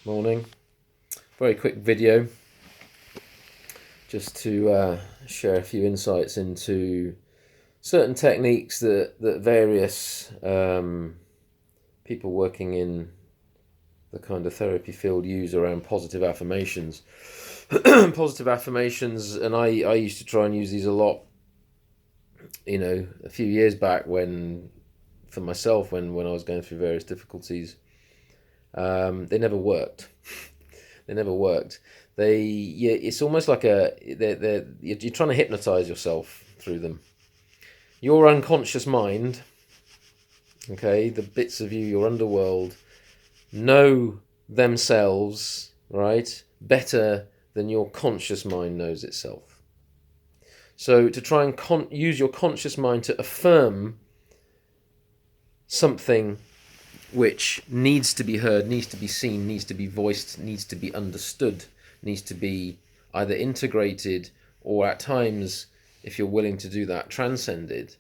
Morning. Very quick video just to share a few insights into certain techniques that various people working in the kind of therapy field use around positive affirmations. Positive affirmations, and I used to try and use these a lot, a few years back for myself when I was going through various difficulties. They never worked. They never worked. It's almost like you're trying to hypnotize yourself through them. Your unconscious mind, okay, the bits of you, your underworld, know themselves, right, better than your conscious mind knows itself. So to try and use your conscious mind to affirm something which needs to be heard, needs to be seen, needs to be voiced, needs to be understood, needs to be either integrated or at times, if you're willing to do that, transcended,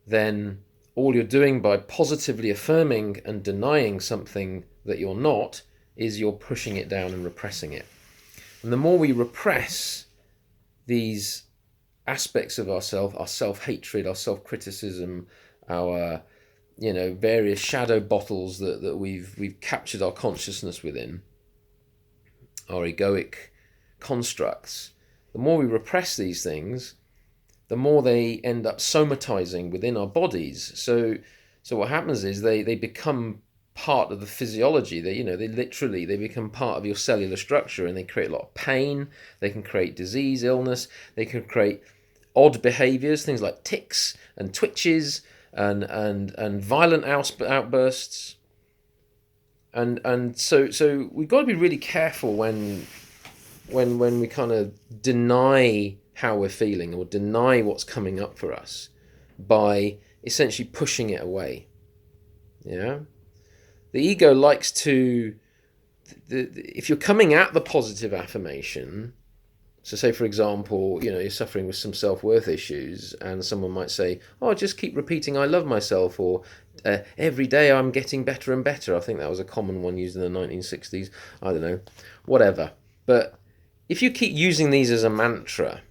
then all you're doing by positively affirming and denying something that you're not is you're pushing it down and repressing it. And the more we repress these aspects of ourselves, our self-hatred, our self-criticism, our various shadow bottles that we've captured our consciousness within, our egoic constructs, the more we repress these things, the more they end up somatizing within our bodies. So what happens is they become part of the physiology. They become part of your cellular structure, and they create a lot of pain. They can create disease, illness. They can create odd behaviors, things like tics and twitches and violent outbursts. And so we've got to be really careful when we kind of deny how we're feeling or deny what's coming up for us by essentially pushing it away. Yeah, the ego likes to. If you're coming at the positive affirmation, so say for example, you're suffering with some self-worth issues, and someone might say, "Oh, just keep repeating, I love myself," or "Every day I'm getting better and better." I think that was a common one used in the 1960s. I don't know, whatever. But if you keep using these as a mantra,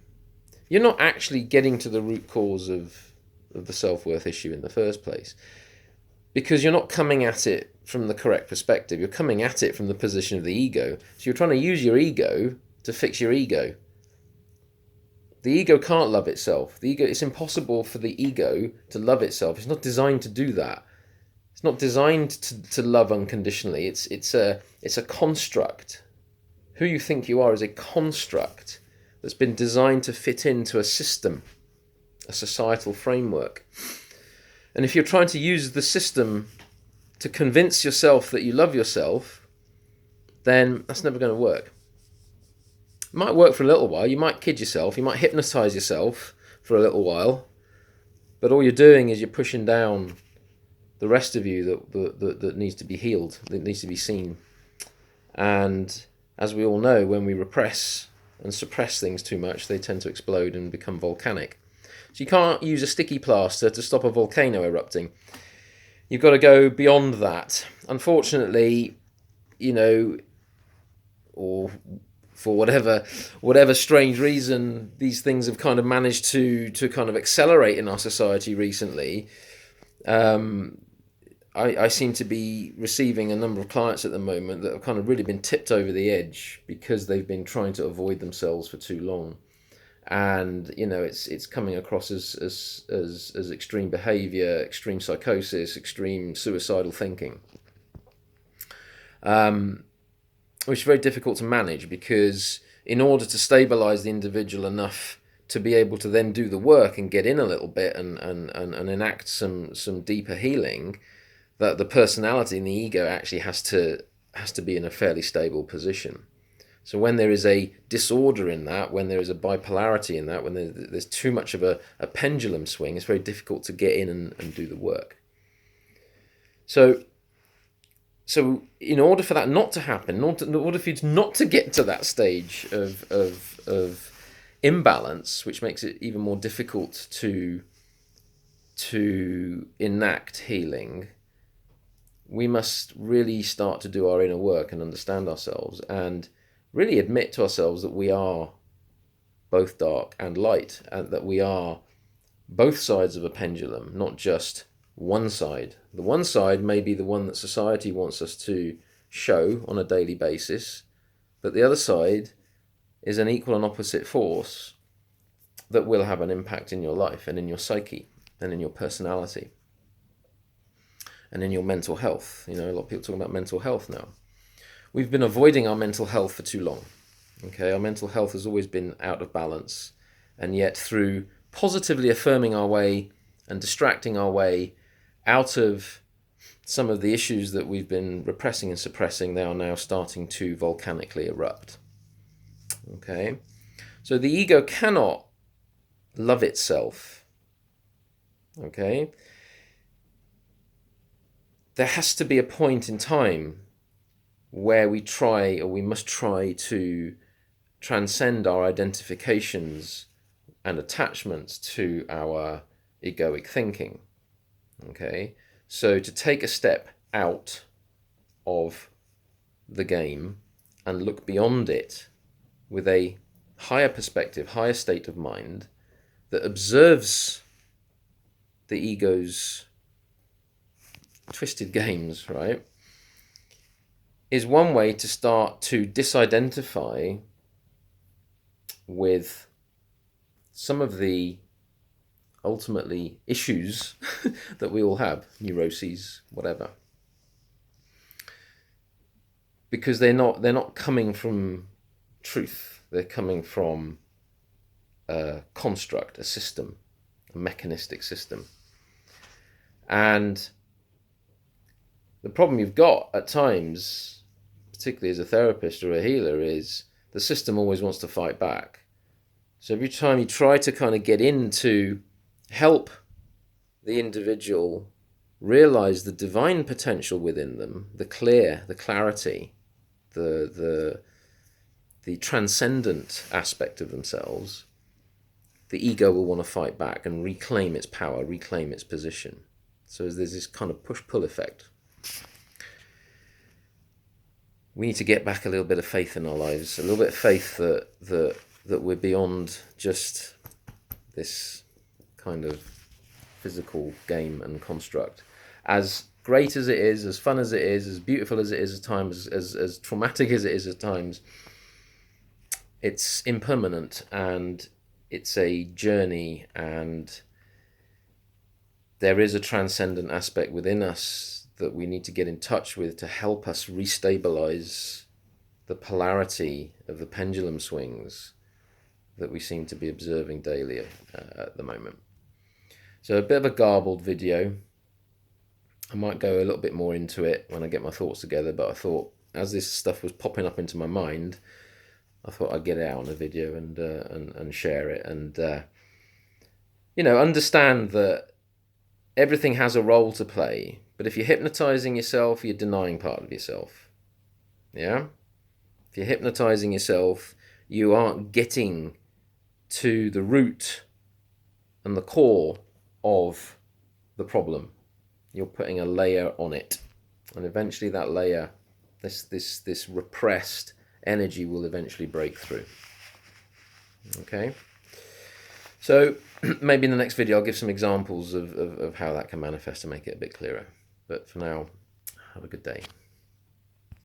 you're not actually getting to the root cause of the self-worth issue in the first place, because you're not coming at it from the correct perspective. You're coming at it from the position of the ego. So you're trying to use your ego to fix your ego. The ego can't love itself. It's impossible for the ego to love itself. It's not designed to do that. It's not designed to love unconditionally. It's a construct. Who you think you are is a construct that's been designed to fit into a system, a societal framework. And if you're trying to use the system to convince yourself that you love yourself, then that's never going to work. It might work for a little while. You might kid yourself. You might hypnotize yourself for a little while. But all you're doing is you're pushing down the rest of you that needs to be healed, that needs to be seen. And as we all know, when we repress and suppress things too much, they tend to explode and become volcanic. So you can't use a sticky plaster to stop a volcano erupting. You've got to go beyond that. Unfortunately, or for whatever strange reason, these things have kind of managed to kind of accelerate in our society recently. I seem to be receiving a number of clients at the moment that have kind of really been tipped over the edge because they've been trying to avoid themselves for too long. And it's coming across as extreme behavior, extreme psychosis, extreme suicidal thinking, which is very difficult to manage, because in order to stabilize the individual enough to be able to then do the work and get in a little bit and enact some deeper healing, that the personality and the ego actually has to be in a fairly stable position. So when there is a disorder in that, when there is a bipolarity in that, when there's too much of a pendulum swing, it's very difficult to get in and do the work. So in order for that not to happen, in order for you not to get to that stage of imbalance, which makes it even more difficult to enact healing, we must really start to do our inner work and understand ourselves and really admit to ourselves that we are both dark and light, and that we are both sides of a pendulum, not just one side. The one side may be the one that society wants us to show on a daily basis, but the other side is an equal and opposite force that will have an impact in your life and in your psyche and in your personality and in your mental health. You know, a lot of people talk about mental health now. We've been avoiding our mental health for too long. Okay, our mental health has always been out of balance, and yet through positively affirming our way and distracting our way out of some of the issues that we've been repressing and suppressing, they are now starting to volcanically erupt. Okay, so the ego cannot love itself. Okay, there has to be a point in time where we must try to transcend our identifications and attachments to our egoic thinking. Okay, so to take a step out of the game and look beyond it with a higher perspective, higher state of mind that observes the ego's twisted games, right, is one way to start to disidentify with some of the ultimately issues that we all have, neuroses, whatever, because they're not coming from truth. They're coming from a construct, a system, a mechanistic system. And the problem you've got at times, particularly as a therapist or a healer, is the system always wants to fight back. So every time you try to kind of get in to help the individual realize the divine potential within them, the clarity, the transcendent aspect of themselves, the ego will want to fight back and reclaim its power, reclaim its position. So there's this kind of push-pull effect. We need to get back a little bit of faith in our lives, a little bit of faith that we're beyond just this kind of physical game and construct. As great as it is, as fun as it is, as beautiful as it is at times, as traumatic as it is at times, it's impermanent and it's a journey, and there is a transcendent aspect within us that we need to get in touch with to help us restabilize the polarity of the pendulum swings that we seem to be observing daily at the moment. So a bit of a garbled video. I might go a little bit more into it when I get my thoughts together, but I thought as this stuff was popping up into my mind, I thought I'd get it out on a video and share it, and understand that everything has a role to play. But if you're hypnotizing yourself, you're denying part of yourself. Yeah? If you're hypnotizing yourself, you aren't getting to the root and the core of the problem. You're putting a layer on it. And eventually that layer, this repressed energy will eventually break through. Okay? So maybe in the next video I'll give some examples of how that can manifest to make it a bit clearer. But for now, have a good day.